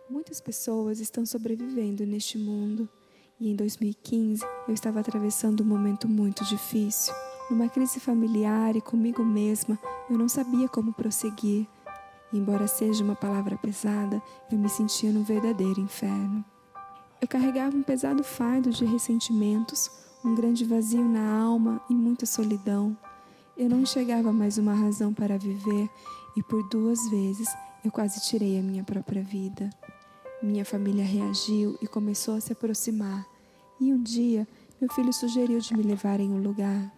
Muitas pessoas estão sobrevivendo neste mundo e em 2015 eu estava atravessando um momento muito difícil. Numa crise familiar e comigo mesma, eu não sabia como prosseguir. E, embora seja uma palavra pesada, eu me sentia num verdadeiro inferno. Eu carregava um pesado fardo de ressentimentos, um grande vazio na alma e muita solidão. Eu não enxergava mais uma razão para viver e por 2 vezes eu quase tirei a minha própria vida. Minha família reagiu e começou a se aproximar. E um dia, meu filho sugeriu de me levar em um lugar.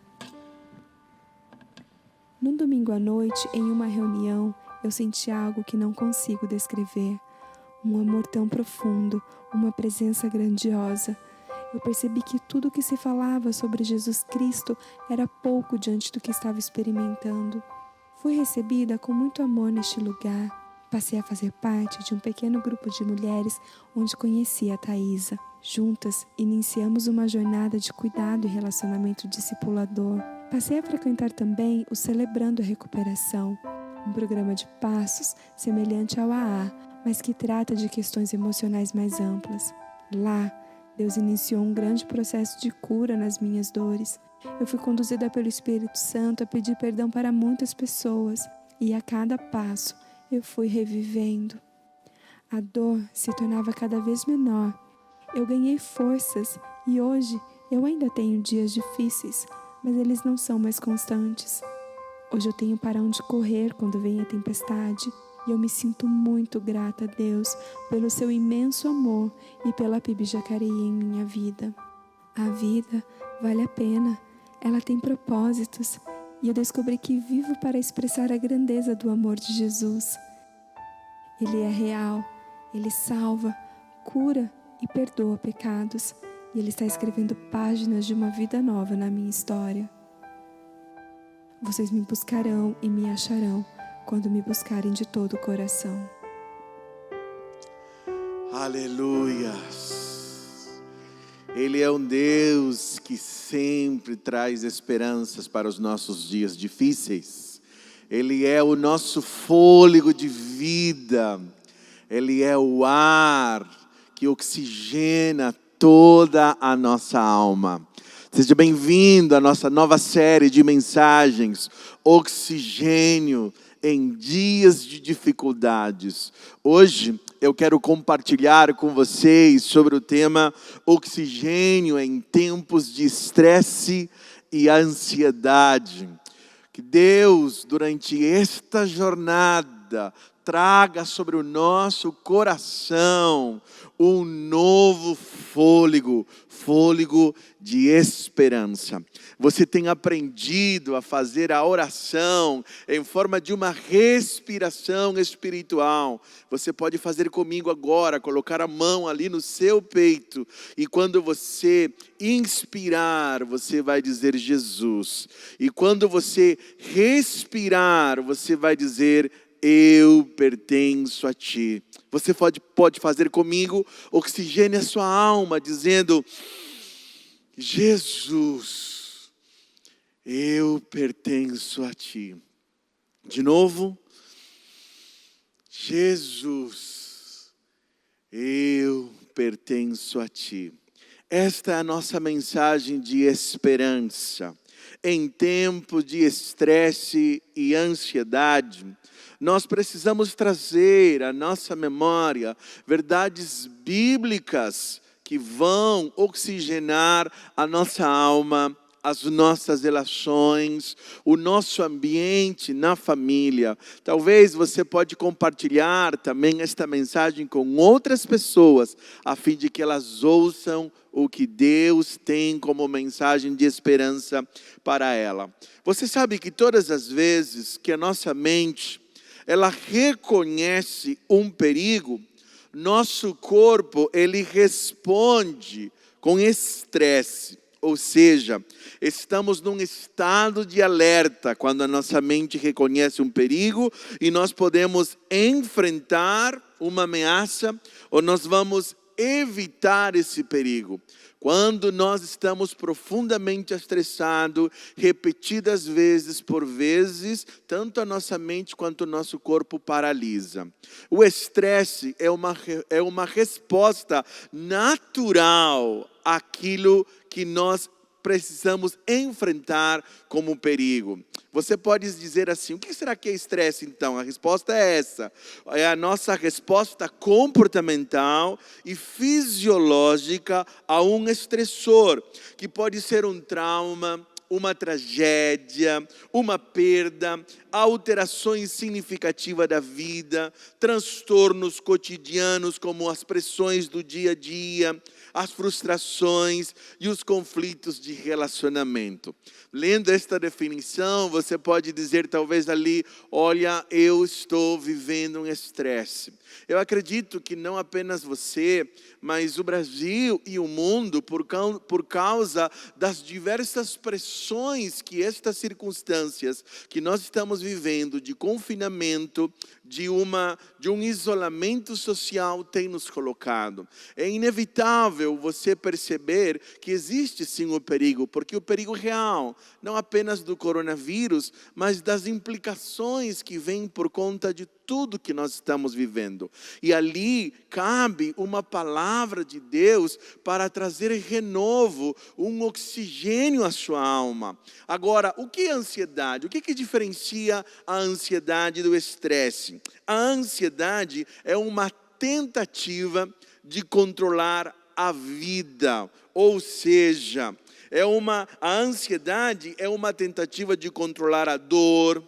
Num domingo à noite, em uma reunião, eu senti algo que não consigo descrever. Um amor tão profundo, uma presença grandiosa. Eu percebi que tudo o que se falava sobre Jesus Cristo era pouco diante do que estava experimentando. Fui recebida com muito amor neste lugar. Passei a fazer parte de um pequeno grupo de mulheres onde conheci a Thaisa. Juntas, iniciamos uma jornada de cuidado e relacionamento discipulador. Passei a frequentar também o Celebrando a Recuperação, um programa de passos semelhante ao AA, mas que trata de questões emocionais mais amplas. Lá, Deus iniciou um grande processo de cura nas minhas dores. Eu fui conduzida pelo Espírito Santo a pedir perdão para muitas pessoas e a cada passo eu fui revivendo. A dor se tornava cada vez menor. Eu ganhei forças e hoje eu ainda tenho dias difíceis, mas eles não são mais constantes. Hoje eu tenho para onde correr quando vem a tempestade e eu me sinto muito grata a Deus pelo seu imenso amor e pela PIB Jacareí em minha vida. A vida vale a pena, ela tem propósitos e eu descobri que vivo para expressar a grandeza do amor de Jesus. Ele é real, Ele salva, cura e perdoa pecados e Ele está escrevendo páginas de uma vida nova na minha história. Vocês me buscarão e me acharão quando me buscarem de todo o coração. Aleluia! Ele é um Deus que sempre traz esperanças para os nossos dias difíceis. Ele é o nosso fôlego de vida. Ele é o ar que oxigena toda a nossa alma. Seja bem-vindo à nossa nova série de mensagens, Oxigênio em Dias de Dificuldades. Hoje eu quero compartilhar com vocês sobre o tema Oxigênio em Tempos de Estresse e Ansiedade. Que Deus, durante esta jornada, traga sobre o nosso coração um novo fôlego de esperança. Você tem aprendido a fazer a oração em forma de uma respiração espiritual. Você pode fazer comigo agora, colocar a mão ali no seu peito. E quando você inspirar, você vai dizer Jesus. E quando você respirar, você vai dizer eu pertenço a ti. Você pode fazer comigo, oxigene a sua alma, dizendo: Jesus, eu pertenço a ti. De novo, Jesus, eu pertenço a ti. Esta é a nossa mensagem de esperança. Em tempo de estresse e ansiedade, nós precisamos trazer à nossa memória verdades bíblicas que vão oxigenar a nossa alma, as nossas relações, o nosso ambiente na família. Talvez você pode compartilhar também esta mensagem com outras pessoas, a fim de que elas ouçam o que Deus tem como mensagem de esperança para ela. Você sabe que todas as vezes que a nossa mente ela reconhece um perigo, nosso corpo ele responde com estresse, ou seja, estamos num estado de alerta quando a nossa mente reconhece um perigo e nós podemos enfrentar uma ameaça ou nós vamos evitar esse perigo. Quando nós estamos profundamente estressados, repetidas vezes por vezes, tanto a nossa mente quanto o nosso corpo paralisa. O estresse é uma resposta natural àquilo que nós precisamos enfrentar como perigo. Você pode dizer assim, o que será que é estresse então? A resposta é essa. É a nossa resposta comportamental e fisiológica a um estressor, que pode ser um trauma, uma tragédia, uma perda, alterações significativas da vida, transtornos cotidianos como as pressões do dia a dia, as frustrações e os conflitos de relacionamento. Lendo esta definição, você pode dizer talvez ali, olha, eu estou vivendo um estresse. Eu acredito que não apenas você, mas o Brasil e o mundo, por causa das diversas pressões que estas circunstâncias que nós estamos vivendo, de confinamento, de um isolamento social tem nos colocado. É inevitável você perceber que existe sim o perigo, porque o perigo real, não apenas do coronavírus, mas das implicações que vêm por conta de tudo que nós estamos vivendo. E ali cabe uma palavra de Deus para trazer renovo, um oxigênio à sua alma. Agora, o que é ansiedade? O que diferencia a ansiedade do estresse? A ansiedade é uma tentativa de controlar a vida, ou seja, a ansiedade é uma tentativa de controlar a dor,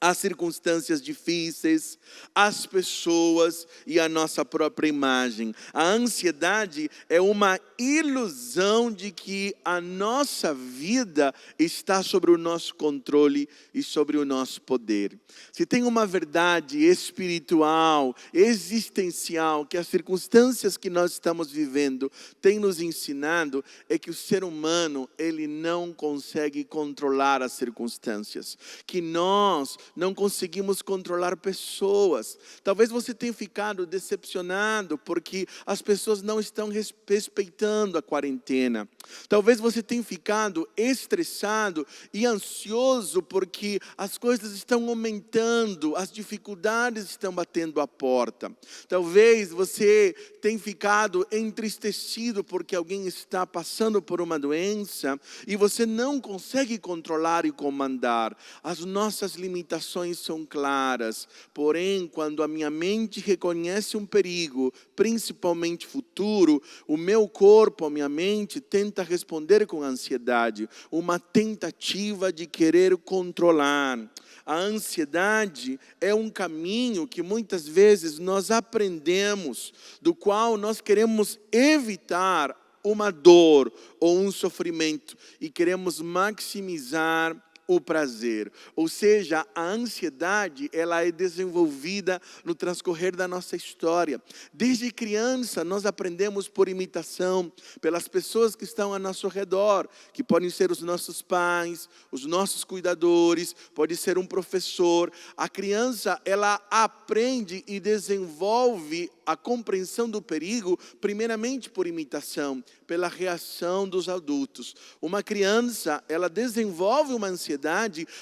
as circunstâncias difíceis, as pessoas e a nossa própria imagem. A ansiedade é uma ilusão de que a nossa vida está sobre o nosso controle e sobre o nosso poder. Se tem uma verdade espiritual, existencial, que as circunstâncias que nós estamos vivendo têm nos ensinado, é que o ser humano, ele não consegue controlar as circunstâncias. Que nós não conseguimos controlar pessoas. Talvez você tenha ficado decepcionado porque as pessoas não estão respeitando a quarentena. Talvez você tenha ficado estressado e ansioso porque as coisas estão aumentando, as dificuldades estão batendo a porta. Talvez você tenha ficado entristecido porque alguém está passando por uma doença e você não consegue controlar e comandar. As nossas limitações são claras, porém, quando a minha mente reconhece um perigo, principalmente futuro, o meu corpo, a minha mente tenta responder com ansiedade, uma tentativa de querer controlar. A ansiedade é um caminho que muitas vezes nós aprendemos, do qual nós queremos evitar uma dor ou um sofrimento e queremos maximizar o prazer. Ou seja, a ansiedade, ela é desenvolvida no transcorrer da nossa história. Desde criança, nós aprendemos por imitação, pelas pessoas que estão ao nosso redor, que podem ser os nossos pais, os nossos cuidadores, pode ser um professor. A criança, ela aprende e desenvolve a compreensão do perigo, primeiramente por imitação, pela reação dos adultos. Uma criança, ela desenvolve uma ansiedade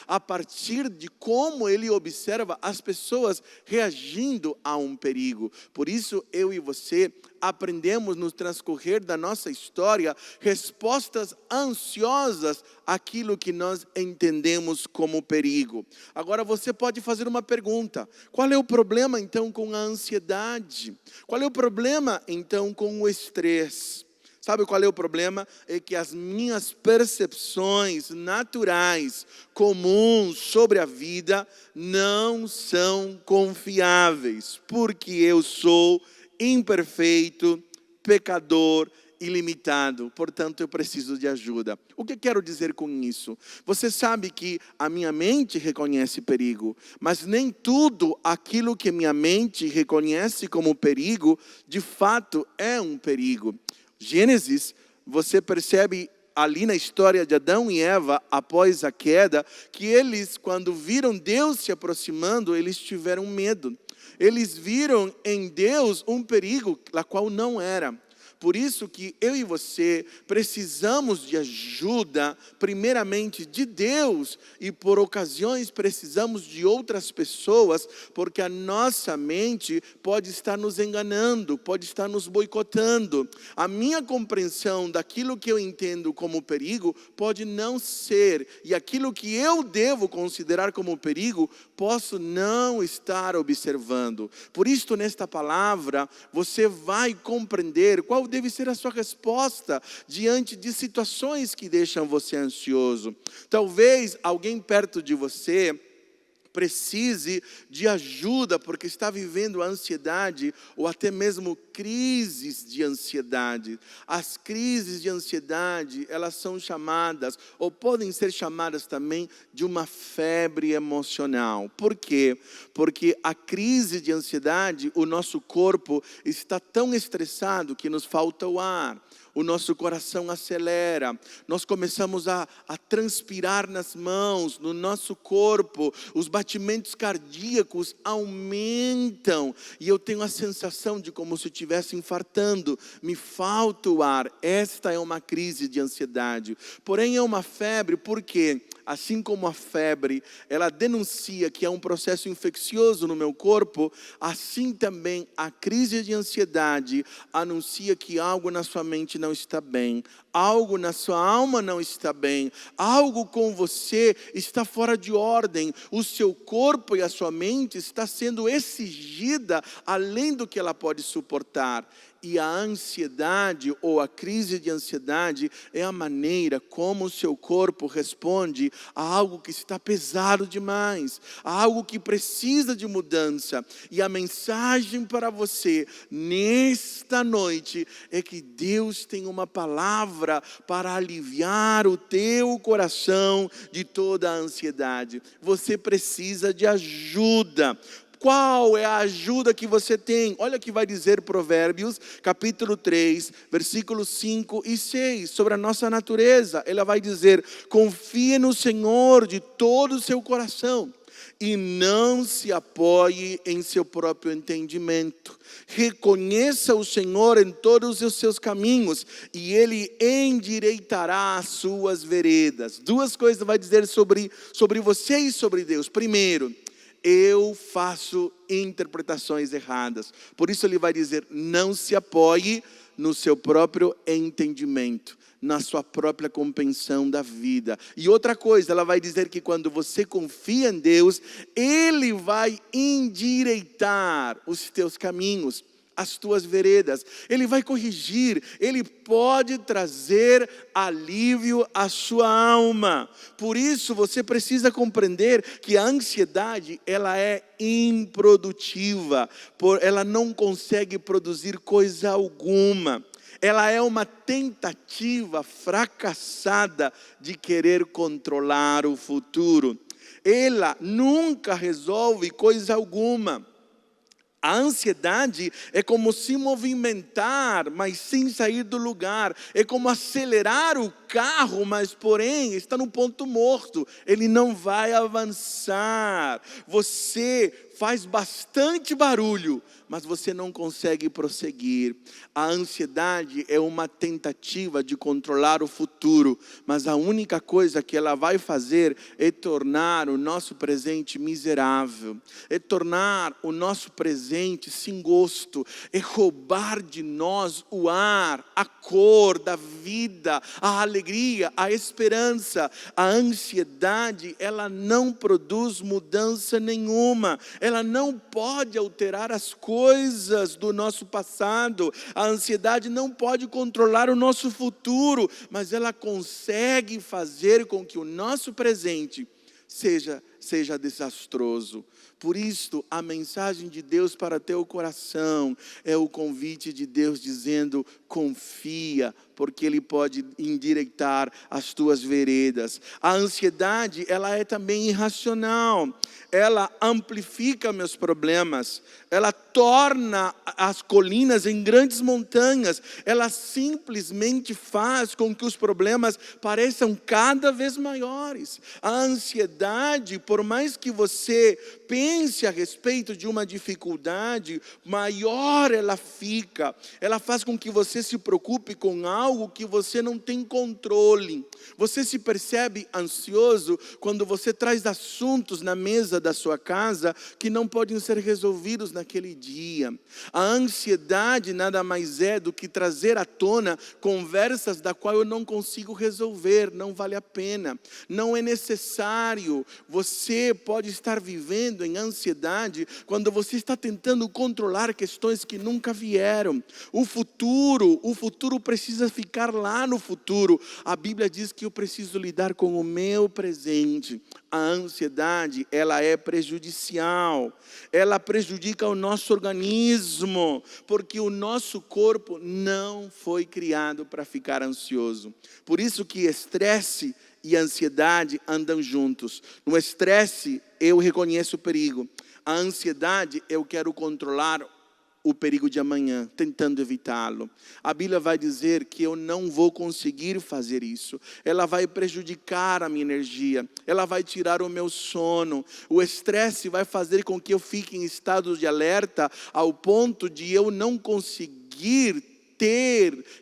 a partir de como ele observa as pessoas reagindo a um perigo. Por isso, eu e você aprendemos no transcorrer da nossa história respostas ansiosas àquilo que nós entendemos como perigo. Agora você pode fazer uma pergunta: qual é o problema então com a ansiedade? Qual é o problema então com o estresse? Sabe qual é o problema? É que as minhas percepções naturais, comuns sobre a vida, não são confiáveis, porque eu sou imperfeito, pecador, ilimitado, portanto eu preciso de ajuda. O que quero dizer com isso? Você sabe que a minha mente reconhece perigo, mas nem tudo aquilo que minha mente reconhece como perigo, de fato é um perigo. Gênesis, você percebe ali na história de Adão e Eva, após a queda, que eles, quando viram Deus se aproximando, eles tiveram medo. Eles viram em Deus um perigo, a qual não era. Por isso que eu e você precisamos de ajuda, primeiramente de Deus, e por ocasiões precisamos de outras pessoas, porque a nossa mente pode estar nos enganando, pode estar nos boicotando. A minha compreensão daquilo que eu entendo como perigo pode não ser, e aquilo que eu devo considerar como perigo, posso não estar observando. Por isso, nesta palavra, você vai compreender qual deve ser a sua resposta diante de situações que deixam você ansioso. Talvez alguém perto de você precise de ajuda porque está vivendo ansiedade ou até mesmo crises de ansiedade. As crises de ansiedade, elas são chamadas, ou podem ser chamadas também, de uma febre emocional. Por quê? Porque a crise de ansiedade, o nosso corpo está tão estressado que nos falta o ar. O nosso coração acelera, nós começamos a transpirar nas mãos, no nosso corpo, os batimentos cardíacos aumentam, e eu tenho a sensação de como se eu estivesse infartando, me falta o ar. Esta é uma crise de ansiedade, porém é uma febre, porque assim como a febre, ela denuncia que é um processo infeccioso no meu corpo, assim também a crise de ansiedade anuncia que algo na sua mente não está bem, algo na sua alma não está bem, algo com você está fora de ordem, o seu corpo e a sua mente está sendo exigida além do que ela pode suportar. E a ansiedade ou a crise de ansiedade é a maneira como o seu corpo responde a algo que está pesado demais, a algo que precisa de mudança. E a mensagem para você nesta noite é que Deus tem uma palavra para aliviar o teu coração de toda a ansiedade. Você precisa de ajuda. Qual é a ajuda que você tem? Olha o que vai dizer Provérbios, capítulo 3, versículos 5 e 6, sobre a nossa natureza. Ela vai dizer: confie no Senhor de todo o seu coração e não se apoie em seu próprio entendimento. Reconheça o Senhor em todos os seus caminhos e Ele endireitará as suas veredas. Duas coisas vai dizer sobre você e sobre Deus. Primeiro, eu faço interpretações erradas. Por isso ele vai dizer: não se apoie no seu próprio entendimento, na sua própria compreensão da vida. E outra coisa, ela vai dizer que quando você confia em Deus, Ele vai endireitar os teus caminhos, as tuas veredas. Ele vai corrigir, Ele pode trazer alívio à sua alma. Por isso você precisa compreender que a ansiedade, ela é improdutiva, ela não consegue produzir coisa alguma. Ela é uma tentativa fracassada de querer controlar o futuro. Ela nunca resolve coisa alguma. A ansiedade é como se movimentar, mas sem sair do lugar. É como acelerar o carro, mas porém está no ponto morto. Ele não vai avançar. Você faz bastante barulho, mas você não consegue prosseguir. A ansiedade é uma tentativa de controlar o futuro, mas a única coisa que ela vai fazer é tornar o nosso presente miserável, é tornar o nosso presente sem gosto, é roubar de nós o ar, a cor da vida, a alegria, a esperança. A ansiedade, ela não produz mudança nenhuma, ela não pode alterar as coisas do nosso passado. A ansiedade não pode controlar o nosso futuro, mas ela consegue fazer com que o nosso presente seja desastroso. Por isso, a mensagem de Deus para teu coração é o convite de Deus dizendo: confia, porque Ele pode endireitar as tuas veredas. A ansiedade, ela é também irracional. Ela amplifica meus problemas. Ela torna as colinas em grandes montanhas. Ela simplesmente faz com que os problemas pareçam cada vez maiores. A ansiedade, por mais que você pense a respeito de uma dificuldade, maior ela fica. Ela faz com que você se preocupe com algo que você não tem controle. Você se percebe ansioso quando você traz assuntos na mesa da sua casa que não podem ser resolvidos naquele dia. A ansiedade nada mais é do que trazer à tona conversas da qual eu não consigo resolver, não vale a pena, não é necessário. Você pode estar vivendo em ansiedade quando você está tentando controlar questões que nunca vieram. O futuro precisa ficar lá no futuro. A Bíblia diz que eu preciso lidar com o meu presente. A ansiedade, ela é prejudicial. Ela prejudica o nosso organismo, porque o nosso corpo não foi criado para ficar ansioso. Por isso que estresse e ansiedade andam juntos. No estresse, eu reconheço o perigo. A ansiedade, eu quero controlar o perigo de amanhã, tentando evitá-lo. A Bíblia vai dizer que eu não vou conseguir fazer isso. Ela vai prejudicar a minha energia. Ela vai tirar o meu sono. O estresse vai fazer com que eu fique em estado de alerta ao ponto de eu não conseguir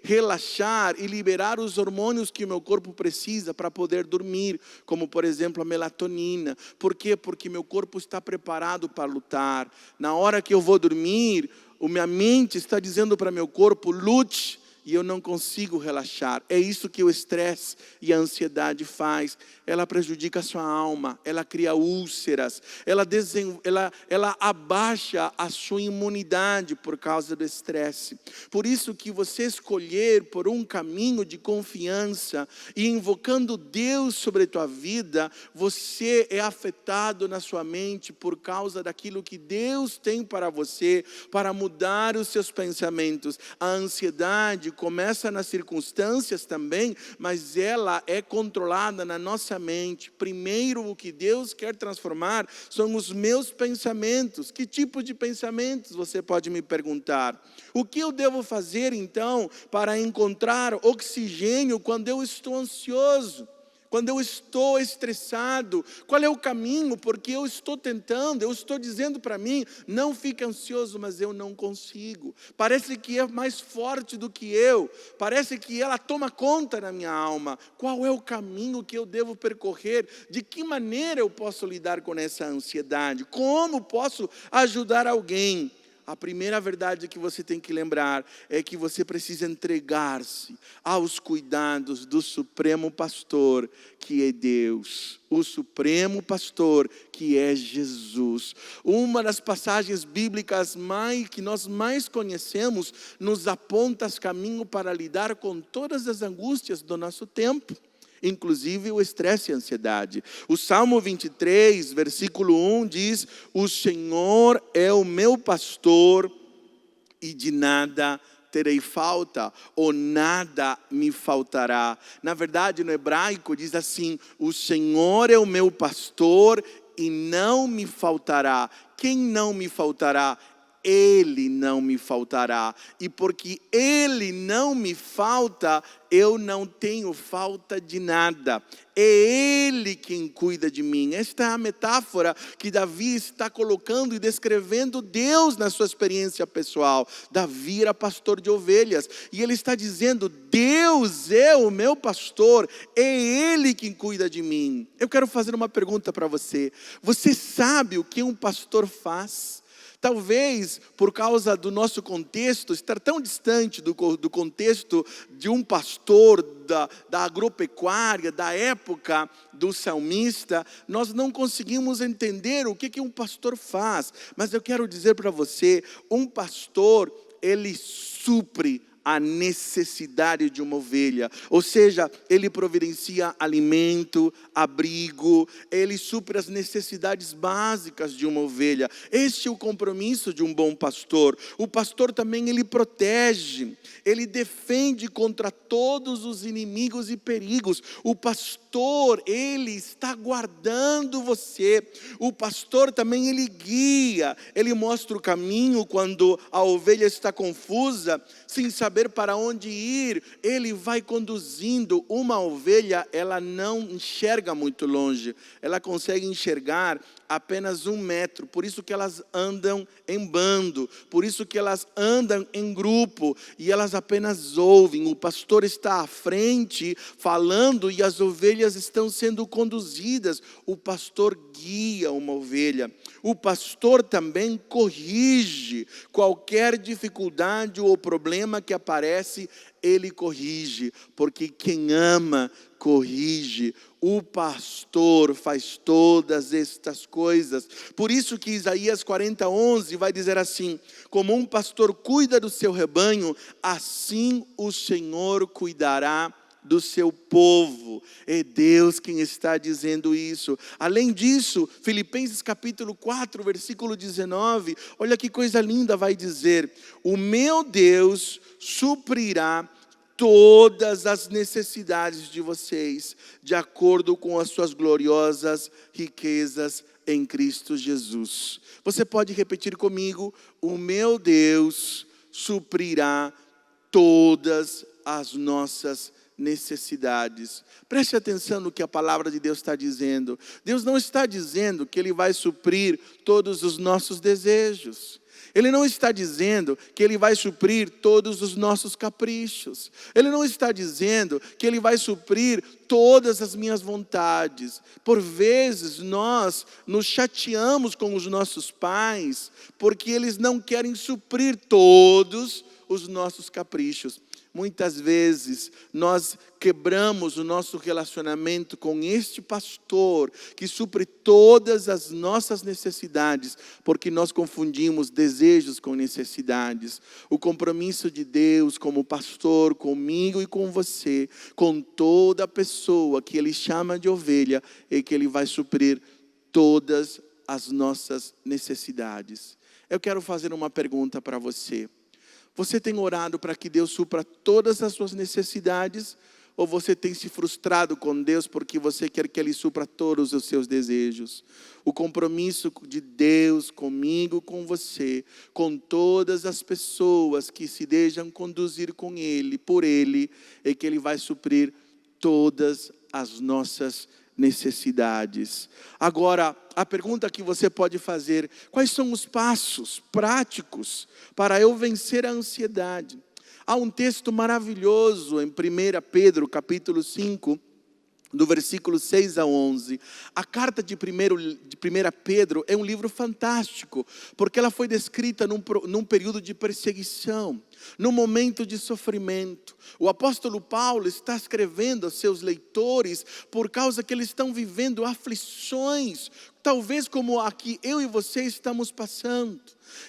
relaxar e liberar os hormônios que o meu corpo precisa para poder dormir, como por exemplo a melatonina. Por quê? Porque meu corpo está preparado para lutar. Na hora que eu vou dormir, minha mente está dizendo para meu corpo, lute, e eu não consigo relaxar. É isso que o estresse e a ansiedade faz. Ela prejudica a sua alma, ela cria úlceras, ela abaixa a sua imunidade por causa do estresse. Por isso que você escolher por um caminho de confiança e invocando Deus sobre a tua vida, você é afetado na sua mente por causa daquilo que Deus tem para você, para mudar os seus pensamentos. A ansiedade começa nas circunstâncias também, mas ela é controlada na nossa mente. Primeiro, o que Deus quer transformar são os meus pensamentos. Que tipo de pensamentos, você pode me perguntar? O que eu devo fazer então para encontrar oxigênio quando eu estou ansioso? Quando eu estou estressado, qual é o caminho? Porque eu estou dizendo para mim, não fique ansioso, mas eu não consigo. Parece que é mais forte do que eu, parece que ela toma conta da minha alma. Qual é o caminho que eu devo percorrer? De que maneira eu posso lidar com essa ansiedade? Como posso ajudar alguém? A primeira verdade que você tem que lembrar é que você precisa entregar-se aos cuidados do Supremo Pastor, que é Deus. O Supremo Pastor, que é Jesus. Uma das passagens bíblicas que nós mais conhecemos, nos aponta caminho para lidar com todas as angústias do nosso tempo. Inclusive o estresse e a ansiedade. O Salmo 23, versículo 1 diz: o Senhor é o meu pastor e de nada terei falta, ou nada me faltará. Na verdade, no hebraico diz assim: o Senhor é o meu pastor e não me faltará. Quem não me faltará? Ele não me faltará. E porque Ele não me falta, eu não tenho falta de nada. É Ele quem cuida de mim. Esta é a metáfora que Davi está colocando e descrevendo Deus na sua experiência pessoal. Davi era pastor de ovelhas. E ele está dizendo, Deus é o meu pastor. É Ele quem cuida de mim. Eu quero fazer uma pergunta para você. Você sabe o que um pastor faz? Talvez por causa do nosso contexto, estar tão distante do contexto de um pastor da agropecuária, da época do salmista, nós não conseguimos entender o que um pastor faz. Mas eu quero dizer para você, um pastor, ele supre a necessidade de uma ovelha, ou seja, ele providencia alimento, abrigo, ele supre as necessidades básicas de uma ovelha. Este é o compromisso de um bom pastor. O pastor também, ele protege, ele defende contra todos os inimigos e perigos. O pastor pastor, ele está guardando você. O pastor também, ele guia, ele mostra o caminho quando a ovelha está confusa, sem saber para onde ir, ele vai conduzindo. Uma ovelha, ela não enxerga muito longe, ela consegue enxergar apenas 1 metro, por isso que elas andam em bando, por isso que elas andam em grupo, e elas apenas ouvem. O pastor está à frente falando e as ovelhas estão sendo conduzidas. O pastor guia uma ovelha. O pastor também corrige qualquer dificuldade ou problema que aparece, ele corrige, porque quem ama corrige. O pastor faz todas estas coisas. Por isso que Isaías 40:11 vai dizer assim: como um pastor cuida do seu rebanho, assim o Senhor cuidará do seu povo. É Deus quem está dizendo isso. Além disso, Filipenses capítulo 4, versículo 19, olha que coisa linda, vai dizer: o meu Deus suprirá todas as necessidades de vocês, de acordo com as suas gloriosas riquezas em Cristo Jesus. Você pode repetir comigo: o meu Deus suprirá todas as nossas necessidades. Preste atenção no que a palavra de Deus está dizendo. Deus não está dizendo que Ele vai suprir todos os nossos desejos. Ele não está dizendo que Ele vai suprir todos os nossos caprichos. Ele não está dizendo que Ele vai suprir todas as minhas vontades. Por vezes nós nos chateamos com os nossos pais, porque eles não querem suprir todos os nossos caprichos. Muitas vezes nós quebramos o nosso relacionamento com este pastor que supre todas as nossas necessidades, porque nós confundimos desejos com necessidades. O compromisso de Deus como pastor, comigo e com você, com toda pessoa que Ele chama de ovelha, é que Ele vai suprir todas as nossas necessidades. Eu quero fazer uma pergunta para você. Você tem orado para que Deus supra todas as suas necessidades? Ou você tem se frustrado com Deus porque você quer que Ele supra todos os seus desejos? O compromisso de Deus comigo, com você, com todas as pessoas que se deixam conduzir com Ele, por Ele, é que Ele vai suprir todas as nossas necessidades. Agora, a pergunta que você pode fazer: quais são os passos práticos para eu vencer a ansiedade? Há um texto maravilhoso em 1 Pedro, capítulo 5, do versículo 6 a 11. A carta de 1 Pedro é um livro fantástico, porque ela foi descrita num período de perseguição, num momento de sofrimento. O apóstolo Paulo está escrevendo aos seus leitores por causa que eles estão vivendo aflições, talvez como a que eu e você estamos passando.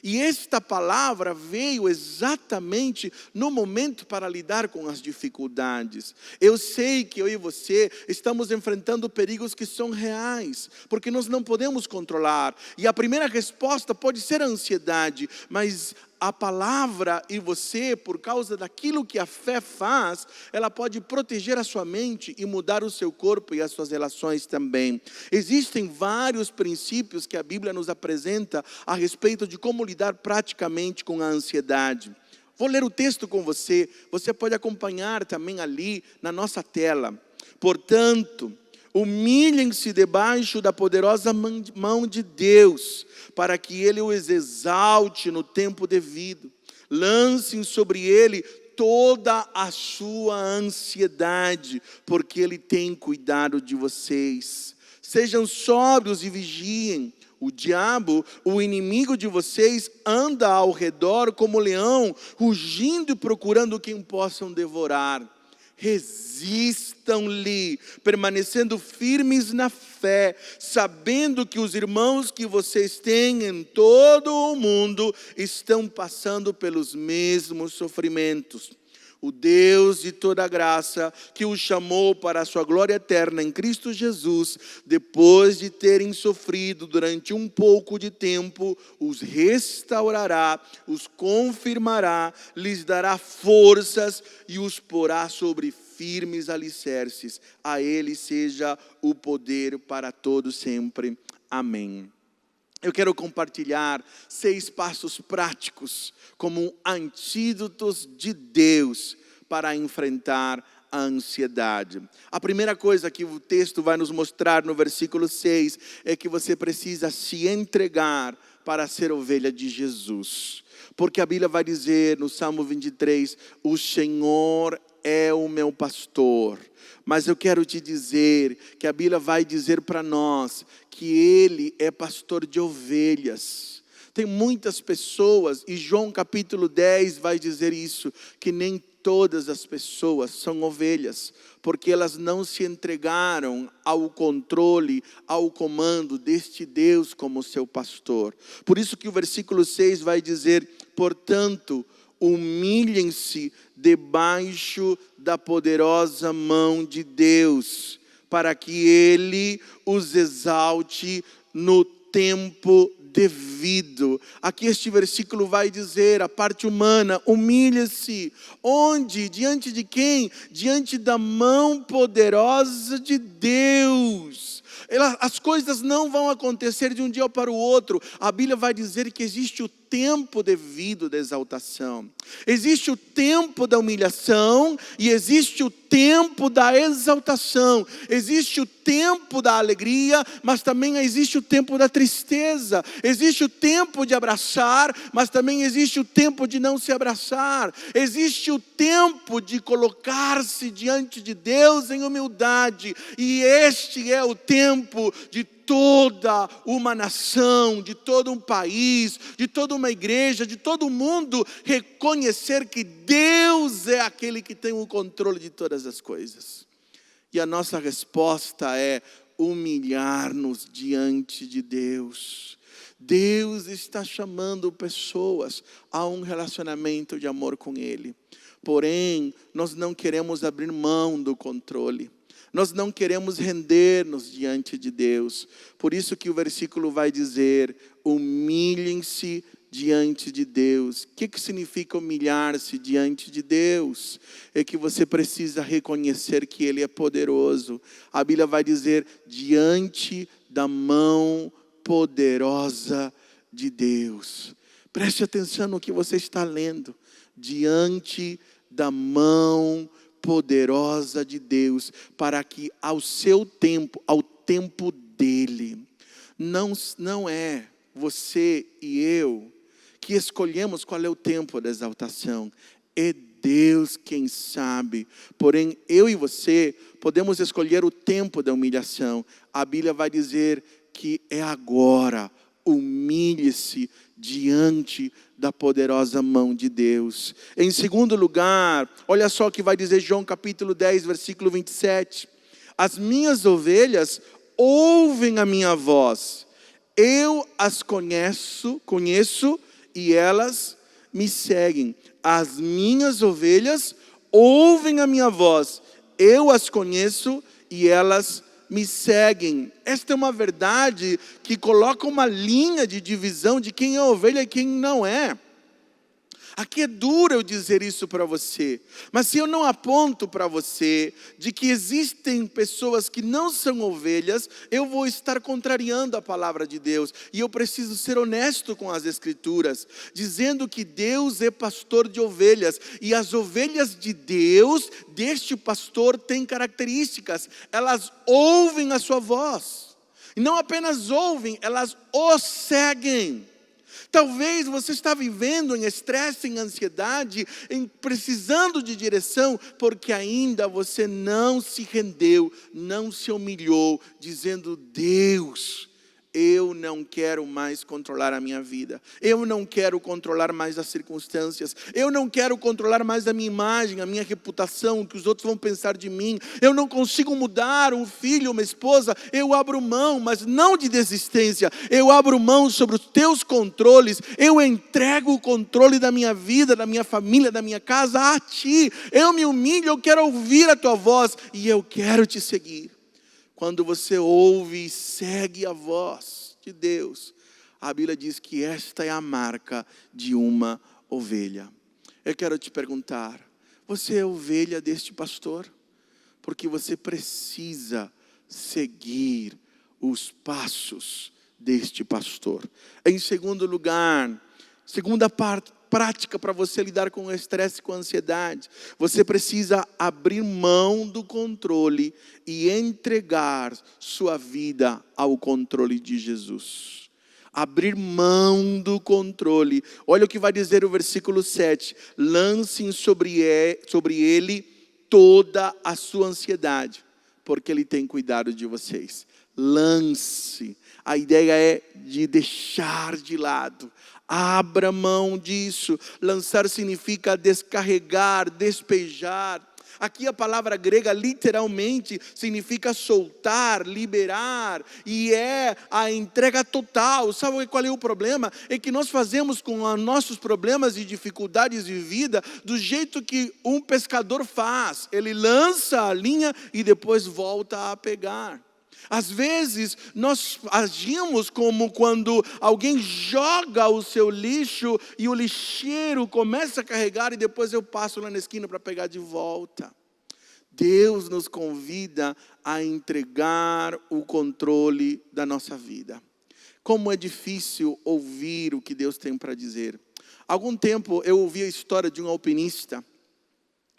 E esta palavra veio exatamente no momento para lidar com as dificuldades. Eu sei que eu e você estamos enfrentando perigos que são reais, porque nós não podemos controlar. E a primeira resposta pode ser a ansiedade, mas a palavra e você, por causa daquilo que a fé faz, ela pode proteger a sua mente e mudar o seu corpo e as suas relações também. Existem vários princípios que a Bíblia nos apresenta a respeito de como lidar praticamente com a ansiedade. Vou ler o texto com você, você pode acompanhar também ali na nossa tela. Portanto, humilhem-se debaixo da poderosa mão de Deus, para que Ele os exalte no tempo devido. Lancem sobre Ele toda a sua ansiedade, porque Ele tem cuidado de vocês. Sejam sóbrios e vigiem. O diabo, o inimigo de vocês, anda ao redor como leão, rugindo e procurando quem possam devorar. Resistam-lhe, permanecendo firmes na fé, sabendo que os irmãos que vocês têm em todo o mundo estão passando pelos mesmos sofrimentos. O Deus de toda graça, que os chamou para a sua glória eterna em Cristo Jesus, depois de terem sofrido durante um pouco de tempo, os restaurará, os confirmará, lhes dará forças e os porá sobre firmes alicerces. A Ele seja o poder para todos sempre. Amém. Eu quero compartilhar 6 passos práticos como antídotos de Deus para enfrentar a ansiedade. A primeira coisa que o texto vai nos mostrar no versículo 6 é que você precisa se entregar para ser ovelha de Jesus. Porque a Bíblia vai dizer no Salmo 23, o Senhor é o meu pastor. Mas eu quero te dizer que a Bíblia vai dizer para nós que Ele é pastor de ovelhas. Tem muitas pessoas, e João capítulo 10 vai dizer isso, que nem todas as pessoas são ovelhas, porque elas não se entregaram ao controle, ao comando deste Deus como seu pastor. Por isso que o versículo 6 vai dizer, portanto, humilhem-se debaixo da poderosa mão de Deus, para que Ele os exalte no tempo devido. Aqui este versículo vai dizer, a parte humana, humilha-se. Onde? Diante de quem? Diante da mão poderosa de Deus. As coisas não vão acontecer de um dia para o outro. A Bíblia vai dizer que existe o tempo devido da exaltação. Existe o tempo da humilhação e existe o tempo da exaltação. Existe o tempo da alegria, mas também existe o tempo da tristeza. Existe o tempo de abraçar, mas também existe o tempo de não se abraçar. Existe o tempo de colocar-se diante de Deus em humildade. E este é o tempo de toda uma nação, de todo um país, de toda uma igreja, de todo mundo reconhecer que Deus é aquele que tem o controle de todas as coisas. E a nossa resposta é humilhar-nos diante de Deus. Deus está chamando pessoas a um relacionamento de amor com Ele. Porém, nós não queremos abrir mão do controle. Nós não queremos render-nos diante de Deus. Por isso que o versículo vai dizer, humilhem-se diante de Deus. O que significa humilhar-se diante de Deus? É que você precisa reconhecer que Ele é poderoso. A Bíblia vai dizer, diante da mão poderosa de Deus. Preste atenção no que você está lendo. Diante da mão poderosa de Deus, para que ao seu tempo, ao tempo dele, não é você e eu que escolhemos qual é o tempo da exaltação, é Deus quem sabe. Porém, eu e você podemos escolher o tempo da humilhação. A Bíblia vai dizer que é agora. Humilhe-se diante da poderosa mão de Deus. Em segundo lugar, olha só o que vai dizer João capítulo 10, versículo 27. As minhas ovelhas ouvem a minha voz. Eu as conheço e elas me seguem. As minhas ovelhas ouvem a minha voz. Eu as conheço e elas me seguem. Esta é uma verdade que coloca uma linha de divisão de quem é ovelha e quem não é. Aqui é duro eu dizer isso para você, mas se eu não aponto para você de que existem pessoas que não são ovelhas, eu vou estar contrariando a palavra de Deus. E eu preciso ser honesto com as Escrituras, dizendo que Deus é pastor de ovelhas. E as ovelhas de Deus, deste pastor, têm características. Elas ouvem a sua voz. E não apenas ouvem, elas o seguem. Talvez você está vivendo em estresse, em ansiedade, precisando de direção, porque ainda você não se rendeu, não se humilhou, dizendo, Deus, eu não quero mais controlar a minha vida. Eu não quero controlar mais as circunstâncias. Eu não quero controlar mais a minha imagem, a minha reputação, o que os outros vão pensar de mim. Eu não consigo mudar um filho, uma esposa. Eu abro mão, mas não de desistência. Eu abro mão sobre os teus controles. Eu entrego o controle da minha vida, da minha família, da minha casa a ti. Eu me humilho, eu quero ouvir a tua voz e eu quero te seguir. Quando você ouve e segue a voz de Deus, a Bíblia diz que esta é a marca de uma ovelha. Eu quero te perguntar, você é ovelha deste pastor? Porque você precisa seguir os passos deste pastor. Em segundo lugar, segunda prática para você lidar com o estresse e com a ansiedade, você precisa abrir mão do controle e entregar sua vida ao controle de Jesus. Abrir mão do controle. Olha o que vai dizer o versículo 7. Lancem sobre ele toda a sua ansiedade, porque ele tem cuidado de vocês. Lance. A ideia é de deixar de lado. Abra mão disso. Lançar significa descarregar, despejar. Aqui a palavra grega literalmente significa soltar, liberar, e é a entrega total. Sabe qual é o problema? É que nós fazemos com os nossos problemas e dificuldades de vida do jeito que um pescador faz. Ele lança a linha e depois volta a pegar. Às vezes nós agimos como quando alguém joga o seu lixo e o lixeiro começa a carregar e depois eu passo lá na esquina para pegar de volta. Deus nos convida a entregar o controle da nossa vida. Como é difícil ouvir o que Deus tem para dizer. Há algum tempo eu ouvi a história de um alpinista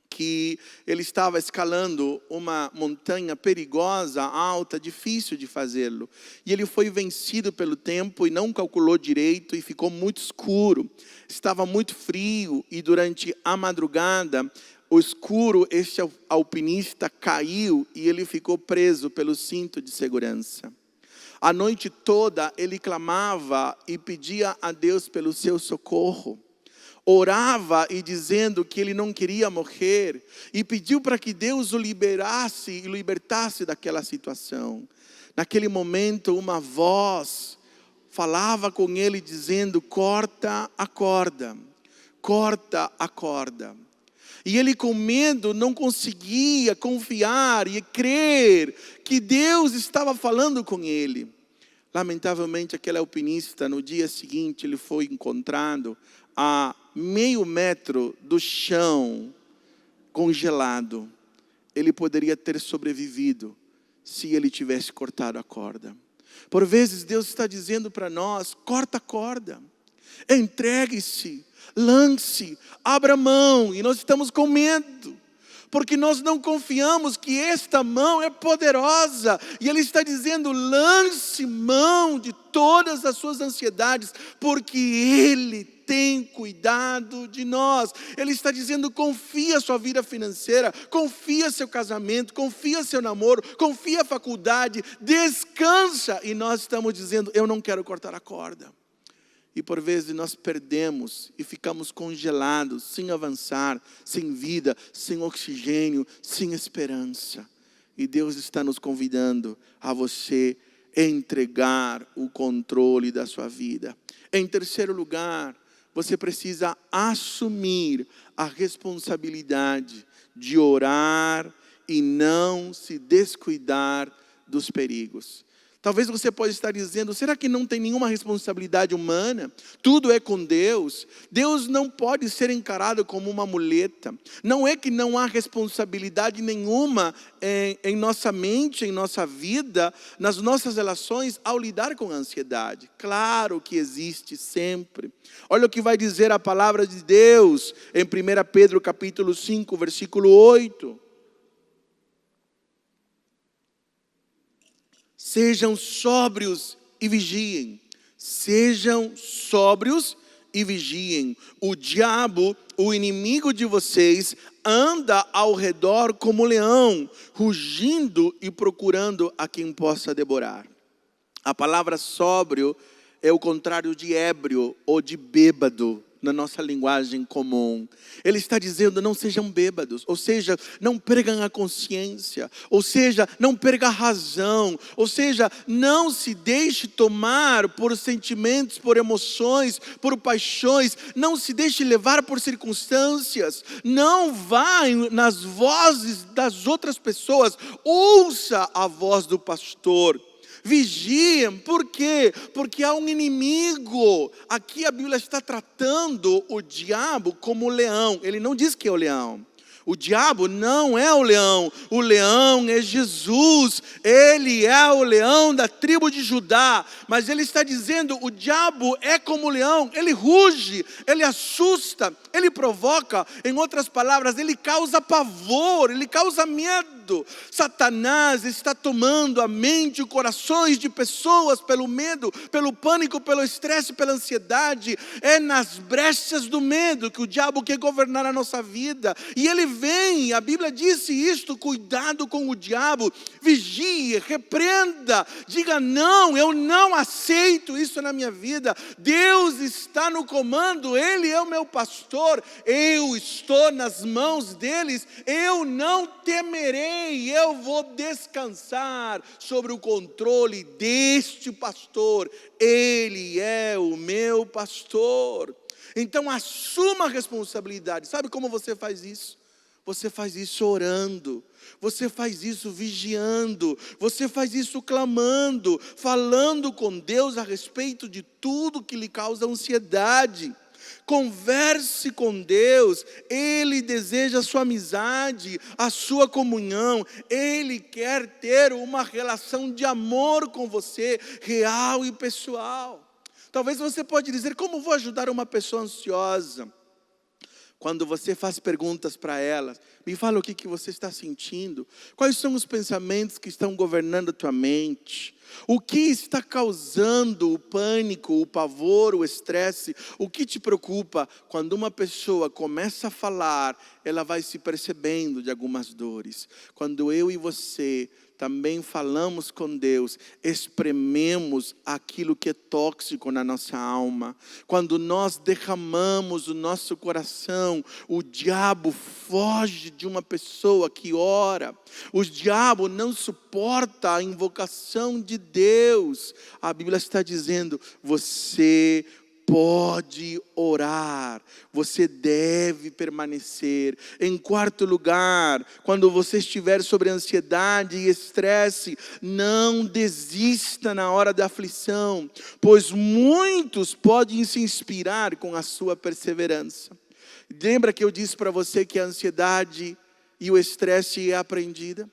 que ele estava escalando uma montanha perigosa, alta, difícil de fazê-lo. E ele foi vencido pelo tempo e não calculou direito e ficou muito escuro. Estava muito frio e durante a madrugada, o escuro, este alpinista caiu e ele ficou preso pelo cinto de segurança. A noite toda ele clamava e pedia a Deus pelo seu socorro. Orava e dizendo que ele não queria morrer. E pediu para que Deus o liberasse e o libertasse daquela situação. Naquele momento uma voz falava com ele dizendo: corta a corda, corta a corda. E ele com medo não conseguia confiar e crer que Deus estava falando com ele. Lamentavelmente aquele alpinista no dia seguinte ele foi encontrado a meio metro do chão, congelado. Ele poderia ter sobrevivido se ele tivesse cortado a corda. Por vezes Deus está dizendo para nós: corta a corda, entregue-se, lance, abra mão. E nós estamos com medo, porque nós não confiamos que esta mão é poderosa. E Ele está dizendo: lance mão de todas as suas ansiedades, porque Ele tem cuidado de nós. Ele está dizendo: confia sua vida financeira, confia seu casamento, confia seu namoro, confia a faculdade, descansa. E nós estamos dizendo: eu não quero cortar a corda. E por vezes nós perdemos e ficamos congelados, sem avançar, sem vida, sem oxigênio, sem esperança. E Deus está nos convidando a você entregar o controle da sua vida. Em terceiro lugar, você precisa assumir a responsabilidade de orar e não se descuidar dos perigos. Talvez você possa estar dizendo: será que não tem nenhuma responsabilidade humana? Tudo é com Deus. Deus não pode ser encarado como uma muleta. Não é que não há responsabilidade nenhuma em nossa mente, em nossa vida, nas nossas relações ao lidar com a ansiedade. Claro que existe sempre. Olha o que vai dizer a palavra de Deus em 1 Pedro capítulo 5, versículo 8. Sejam sóbrios e vigiem. Sejam sóbrios e vigiem. O diabo, o inimigo de vocês, anda ao redor como leão, rugindo e procurando a quem possa devorar. A palavra sóbrio é o contrário de ébrio ou de bêbado na nossa linguagem comum. Ele está dizendo: não sejam bêbados, ou seja, não percam a consciência, ou seja, não percam a razão, ou seja, não se deixe tomar por sentimentos, por emoções, por paixões, não se deixe levar por circunstâncias, não vá nas vozes das outras pessoas, ouça a voz do pastor. Vigiem, por quê? Porque há um inimigo. Aqui a Bíblia está tratando o diabo como leão. Ele não diz que é o leão. O diabo não é o leão é Jesus, ele é o leão da tribo de Judá, mas ele está dizendo, o diabo é como o leão, ele ruge, ele assusta, ele provoca, em outras palavras, ele causa pavor, ele causa medo. Satanás está tomando a mente e os corações de pessoas pelo medo, pelo pânico, pelo estresse, pela ansiedade. É nas brechas do medo que o diabo quer governar a nossa vida, e ele vem, a Bíblia disse isto, cuidado com o diabo, vigie, repreenda, diga não, eu não aceito isso na minha vida, Deus está no comando, Ele é o meu pastor, eu estou nas mãos deles, eu não temerei, eu vou descansar sobre o controle deste pastor, Ele é o meu pastor. Então assuma a responsabilidade. Sabe como você faz isso? Você faz isso orando, você faz isso vigiando, você faz isso clamando, falando com Deus a respeito de tudo que lhe causa ansiedade. Converse com Deus, Ele deseja a sua amizade, a sua comunhão, Ele quer ter uma relação de amor com você, real e pessoal. Talvez você pode dizer, como vou ajudar uma pessoa ansiosa? Quando você faz perguntas para elas, me fala o que você está sentindo, quais são os pensamentos que estão governando a tua mente, o que está causando o pânico, o pavor, o estresse, o que te preocupa. Quando uma pessoa começa a falar, ela vai se percebendo de algumas dores. Quando eu e você também falamos com Deus, esprememos aquilo que é tóxico na nossa alma. Quando nós derramamos o nosso coração, o diabo foge de uma pessoa que ora. O diabo não suporta a invocação de Deus. A Bíblia está dizendo, você pode orar, você deve permanecer. Em quarto lugar, quando você estiver sobre ansiedade e estresse, não desista na hora da aflição, pois muitos podem se inspirar com a sua perseverança. Lembra que eu disse para você que a ansiedade e o estresse é aprendida?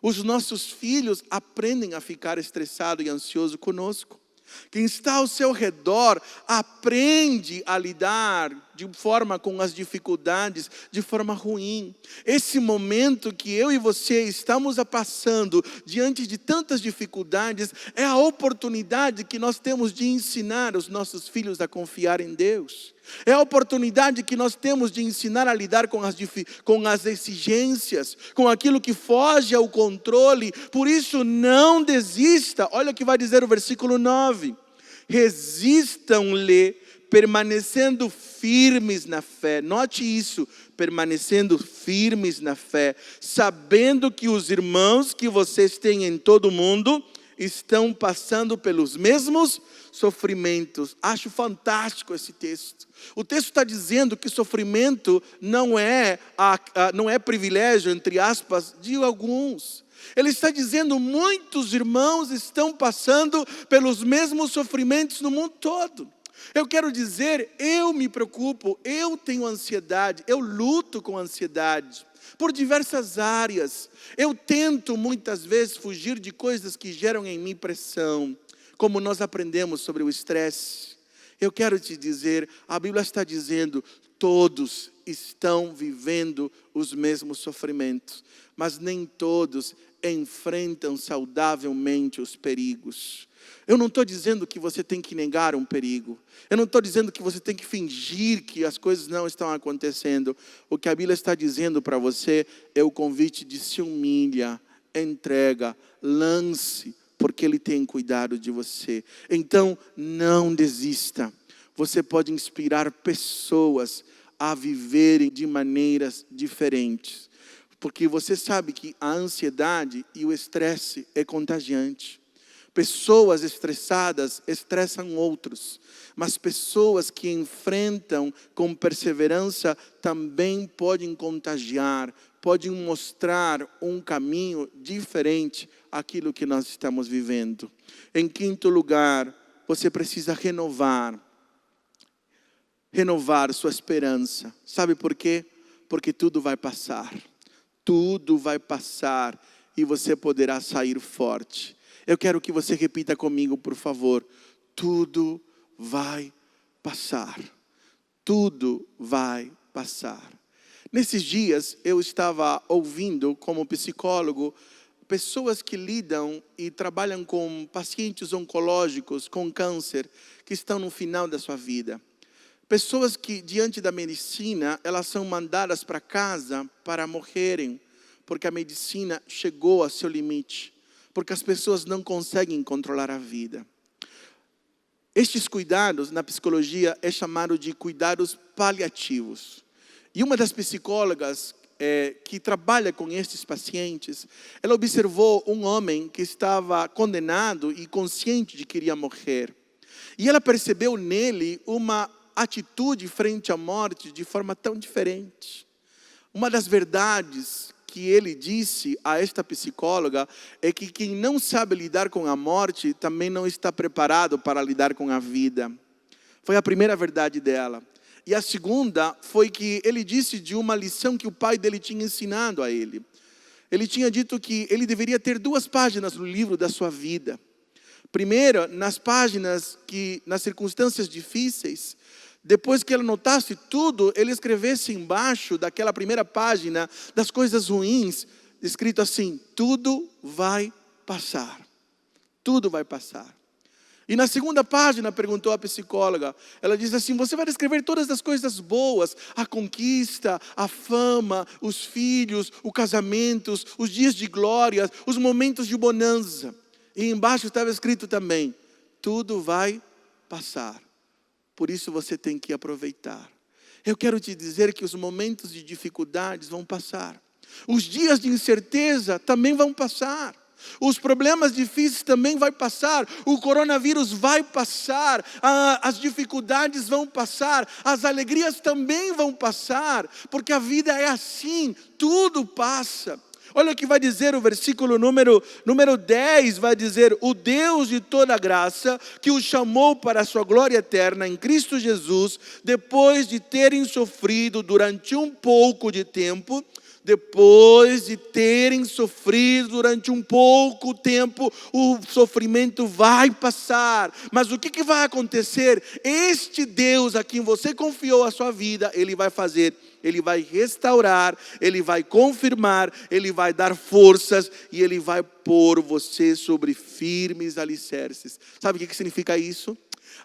Os nossos filhos aprendem a ficar estressado e ansioso conosco. Quem está ao seu redor aprende a lidar de forma com as dificuldades, de forma ruim. Esse momento que eu e você estamos passando diante de tantas dificuldades, é a oportunidade que nós temos de ensinar os nossos filhos a confiar em Deus. É a oportunidade que nós temos de ensinar a lidar com as exigências, com aquilo que foge ao controle. Por isso não desista. Olha o que vai dizer o versículo 9. Resistam-lhe, permanecendo firmes na fé. Note isso, permanecendo firmes na fé, sabendo que os irmãos que vocês têm em todo o mundo estão passando pelos mesmos sofrimentos. Acho fantástico esse texto. O texto está dizendo que sofrimento não é privilégio, entre aspas, de alguns. Ele está dizendo, muitos irmãos estão passando pelos mesmos sofrimentos no mundo todo. Eu quero dizer, eu me preocupo, eu tenho ansiedade, eu luto com ansiedade por diversas áreas. Eu tento muitas vezes fugir de coisas que geram em mim pressão, como nós aprendemos sobre o estresse. Eu quero te dizer, a Bíblia está dizendo, todos estão vivendo os mesmos sofrimentos, mas nem todos enfrentam saudavelmente os perigos. Eu não estou dizendo que você tem que negar um perigo. Eu não estou dizendo que você tem que fingir que as coisas não estão acontecendo. O que a Bíblia está dizendo para você é o convite de se humilha, entrega, lance, porque Ele tem cuidado de você. Então, não desista. Você pode inspirar pessoas a viverem de maneiras diferentes. Porque você sabe que a ansiedade e o estresse é contagiante. Pessoas estressadas estressam outros, mas pessoas que enfrentam com perseverança também podem contagiar, podem mostrar um caminho diferente àquilo que nós estamos vivendo. Em quinto lugar, você precisa renovar sua esperança. Sabe por quê? Porque tudo vai passar. Tudo vai passar e você poderá sair forte. Eu quero que você repita comigo, por favor. Tudo vai passar. Tudo vai passar. Nesses dias eu estava ouvindo como psicólogo pessoas que lidam e trabalham com pacientes oncológicos com câncer que estão no final da sua vida. Pessoas que diante da medicina elas são mandadas para casa para morrerem, porque a medicina chegou a seu limite, porque as pessoas não conseguem controlar a vida. Estes cuidados na psicologia é chamado de cuidados paliativos. E uma das psicólogas que trabalha com estes pacientes, ela observou um homem que estava condenado e consciente de que iria morrer. E ela percebeu nele uma atitude frente à morte de forma tão diferente. Uma das verdades que ele disse a esta psicóloga é que quem não sabe lidar com a morte também não está preparado para lidar com a vida. Foi a primeira verdade dela. E a segunda foi que ele disse de uma lição que o pai dele tinha ensinado a ele. Ele tinha dito que ele deveria ter 2 páginas no livro da sua vida. Primeiro, nas páginas que, nas circunstâncias difíceis, depois que ele anotasse tudo, ele escrevesse embaixo daquela primeira página das coisas ruins, escrito assim: tudo vai passar. Tudo vai passar. E na segunda página, perguntou a psicóloga, ela diz assim: você vai descrever todas as coisas boas, a conquista, a fama, os filhos, os casamentos, os dias de glória, os momentos de bonança. E embaixo estava escrito também: tudo vai passar. Por isso você tem que aproveitar. Eu quero te dizer que os momentos de dificuldades vão passar. Os dias de incerteza também vão passar. Os problemas difíceis também vão passar. O coronavírus vai passar. As dificuldades vão passar. As alegrias também vão passar. Porque a vida é assim, tudo passa. Olha o que vai dizer o versículo número 10, vai dizer: o Deus de toda graça, que o chamou para a sua glória eterna em Cristo Jesus, depois de terem sofrido durante um pouco de tempo, o sofrimento vai passar. Mas o que vai acontecer? Este Deus a quem você confiou a sua vida, Ele vai fazer. Ele vai restaurar, Ele vai confirmar, Ele vai dar forças e Ele vai pôr você sobre firmes alicerces. Sabe o que significa isso?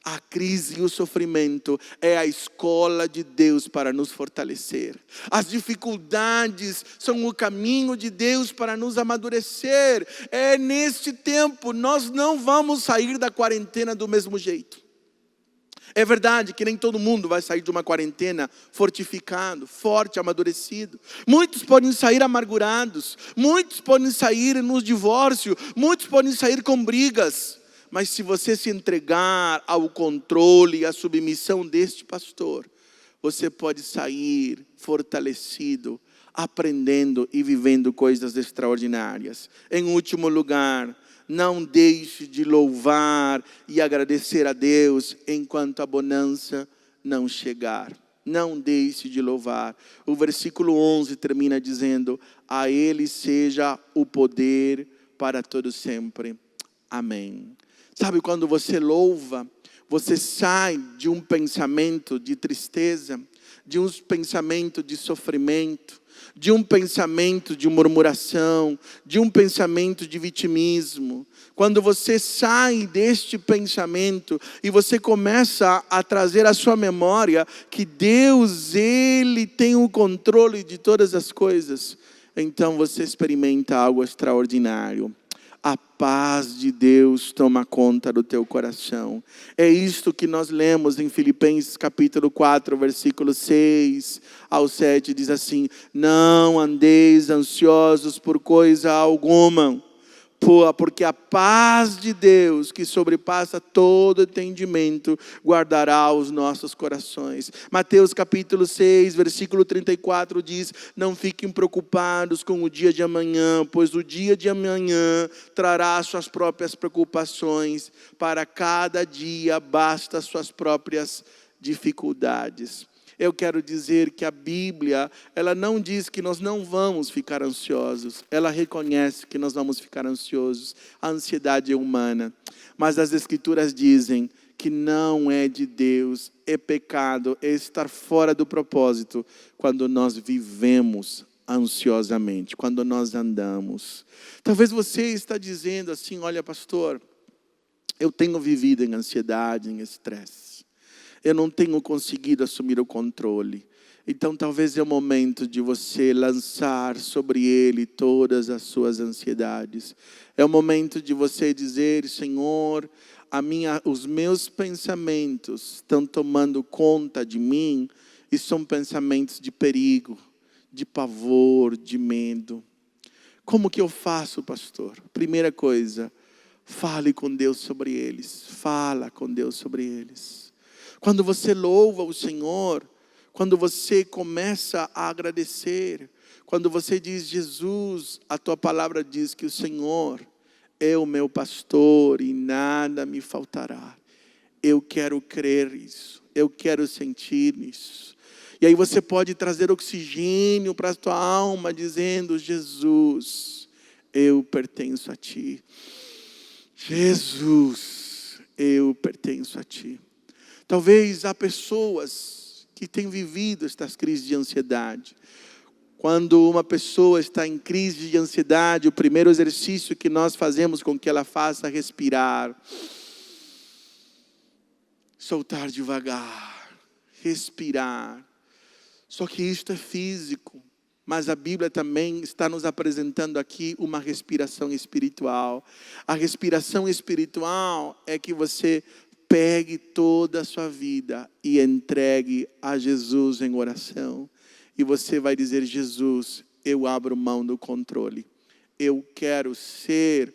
A crise e o sofrimento é a escola de Deus para nos fortalecer. As dificuldades são o caminho de Deus para nos amadurecer. É neste tempo, nós não vamos sair da quarentena do mesmo jeito. É verdade que nem todo mundo vai sair de uma quarentena fortificado, forte, amadurecido. Muitos podem sair amargurados, muitos podem sair no divórcio, muitos podem sair com brigas. Mas se você se entregar ao controle e à submissão deste pastor, você pode sair fortalecido, aprendendo e vivendo coisas extraordinárias. Em último lugar, não deixe de louvar e agradecer a Deus enquanto a bonança não chegar. Não deixe de louvar. O versículo 11 termina dizendo: a Ele seja o poder para todo sempre. Amém. Sabe, quando você louva, você sai de um pensamento de tristeza, de um pensamento de sofrimento, de um pensamento de murmuração, de um pensamento de vitimismo. Quando você sai deste pensamento e você começa a trazer à sua memória que Deus, Ele tem o controle de todas as coisas, então você experimenta algo extraordinário. A paz de Deus toma conta do teu coração. É isto que nós lemos em Filipenses capítulo 4, versículo 6 ao 7. Diz assim: não andeis ansiosos por coisa alguma, porque a paz de Deus, que sobrepassa todo entendimento, guardará os nossos corações. Mateus capítulo 6, versículo 34 diz: não fiquem preocupados com o dia de amanhã, pois o dia de amanhã trará suas próprias preocupações. Para cada dia basta suas próprias dificuldades. Eu quero dizer que a Bíblia, ela não diz que nós não vamos ficar ansiosos. Ela reconhece que nós vamos ficar ansiosos. A ansiedade é humana. Mas as Escrituras dizem que não é de Deus, é pecado, é estar fora do propósito quando nós vivemos ansiosamente, quando nós andamos. Talvez você está dizendo assim, olha pastor, eu tenho vivido em ansiedade, em estresse. Eu não tenho conseguido assumir o controle. Então talvez é o momento de você lançar sobre Ele todas as suas ansiedades. É o momento de você dizer, Senhor, os meus pensamentos estão tomando conta de mim e são pensamentos de perigo, de pavor, de medo. Como que eu faço, pastor? Primeira coisa, fale com Deus sobre eles. Fala com Deus sobre eles. Quando você louva o Senhor, quando você começa a agradecer, quando você diz, Jesus, a tua palavra diz que o Senhor é o meu pastor e nada me faltará. Eu quero crer nisso, eu quero sentir nisso. E aí você pode trazer oxigênio para a tua alma, dizendo, Jesus, eu pertenço a ti. Jesus, eu pertenço a ti. Talvez há pessoas que têm vivido estas crises de ansiedade. Quando uma pessoa está em crise de ansiedade, o primeiro exercício que nós fazemos com que ela faça é respirar. Soltar devagar. Respirar. Só que isto é físico. Mas a Bíblia também está nos apresentando aqui uma respiração espiritual. A respiração espiritual é que você pegue toda a sua vida e entregue a Jesus em oração. E você vai dizer, Jesus, eu abro mão do controle. Eu quero ser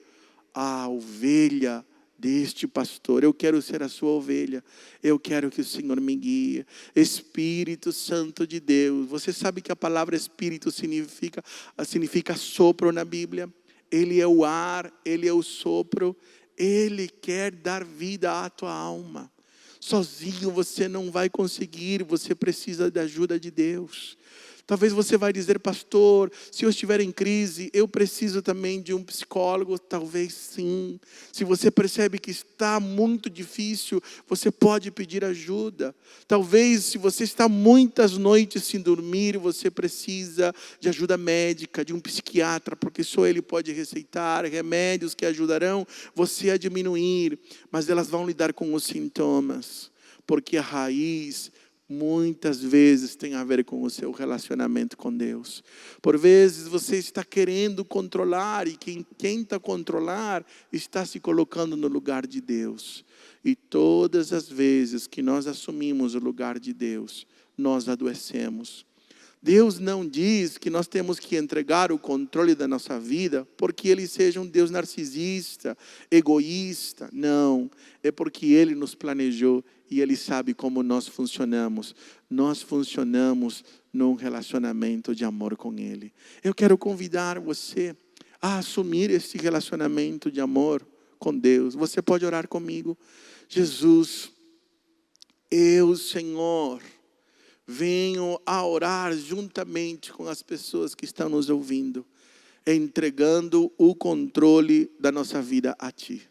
a ovelha deste pastor. Eu quero ser a sua ovelha. Eu quero que o Senhor me guie. Espírito Santo de Deus. Você sabe que a palavra Espírito significa sopro na Bíblia? Ele é o ar, Ele é o sopro. Ele quer dar vida à tua alma. Sozinho você não vai conseguir, você precisa da ajuda de Deus. Talvez você vai dizer, pastor, se eu estiver em crise, eu preciso também de um psicólogo. Talvez sim. Se você percebe que está muito difícil, você pode pedir ajuda. Talvez se você está muitas noites sem dormir, você precisa de ajuda médica, de um psiquiatra, porque só ele pode receitar remédios que ajudarão você a diminuir. Mas elas vão lidar com os sintomas, porque a raiz muitas vezes tem a ver com o seu relacionamento com Deus. Por vezes você está querendo controlar e quem tenta controlar está se colocando no lugar de Deus. E todas as vezes que nós assumimos o lugar de Deus, nós adoecemos. Deus não diz que nós temos que entregar o controle da nossa vida porque Ele seja um Deus narcisista, egoísta. Não, é porque Ele nos planejou e Ele sabe como nós funcionamos. Nós funcionamos num relacionamento de amor com Ele. Eu quero convidar você a assumir esse relacionamento de amor com Deus. Você pode orar comigo. Jesus, eu, Senhor, venho a orar juntamente com as pessoas que estão nos ouvindo, entregando o controle da nossa vida a Ti.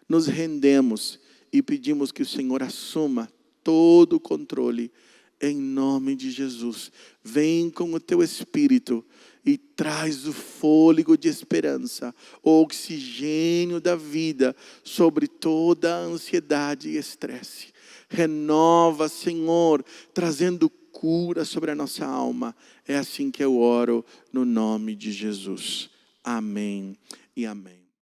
Nos rendemos e pedimos que o Senhor assuma todo o controle, em nome de Jesus. Vem com o Teu Espírito e traz o fôlego de esperança, o oxigênio da vida sobre toda a ansiedade e estresse. Renova, Senhor, trazendo cura sobre a nossa alma. É assim que eu oro no nome de Jesus. Amém e amém.